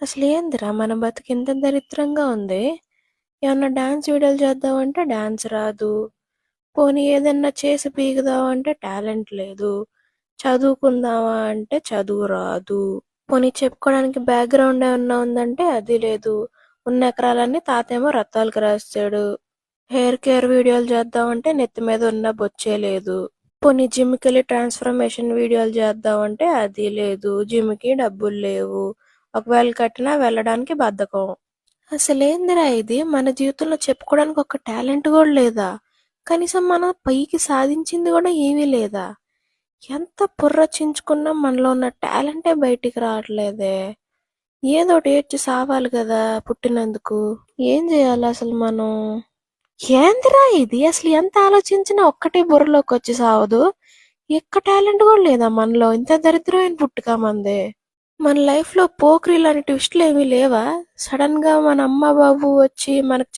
అసలేందిరా మన బతుకింత దరిద్రంగా ఉంది. ఏమన్నా డాన్స్ వీడియోలు చేద్దామంటే డాన్స్ రాదు. పోనీ ఏదన్నా చేసి పీకుదామంటే టాలెంట్ లేదు. చదువుకుందామా అంటే చదువు రాదు. పోనీ చెప్పుకోవడానికి బ్యాక్‌గ్రౌండ్ ఏమన్నా ఉందంటే అది లేదు. ఉన్న ఎకరాలన్నీ తాతేమో రత్తాలకి రాసేసాడు. హెయిర్ కేర్ వీడియోలు చేద్దామంటే నెత్తి మీద ఉన్న బొచ్చే లేదు. పోనీ జిమ్‌కెళ్ళి ట్రాన్స్‌ఫర్మేషన్ వీడియోలు చేద్దామంటే అది లేదు. జిమ్‌కి డబ్బులు లేవు. ఒకవేళ కట్టినా వెళ్ళడానికి బద్ధకం. అసలేందిరా ఇది? మన జీవితంలో చెప్పుకోవడానికి ఒక టాలెంట్ కూడా లేదా? కనీసం మనం పైకి సాధించింది కూడా ఏమీ లేదా? ఎంత బుర్ర చించుకున్నా మనలో ఉన్న టాలెంటే బయటికి రావట్లేదే. ఏదోటి ఏడ్చి సావాలి కదా పుట్టినందుకు. ఏం చేయాలి అసలు మనం? ఏందిరా ఇది? అసలు ఎంత ఆలోచించినా ఒక్కటే బుర్రలోకి వచ్చి సావదు. ఎక్క టాలెంట్ కూడా లేదా మనలో? ఇంత దరిద్రమైన పుట్టుక మనది. మన లైఫ్లో పోకిరి లాంటి ట్విస్టులు ఏమీ లేవా? సడన్ గా మన అమ్మ బాబు వచ్చి మనకు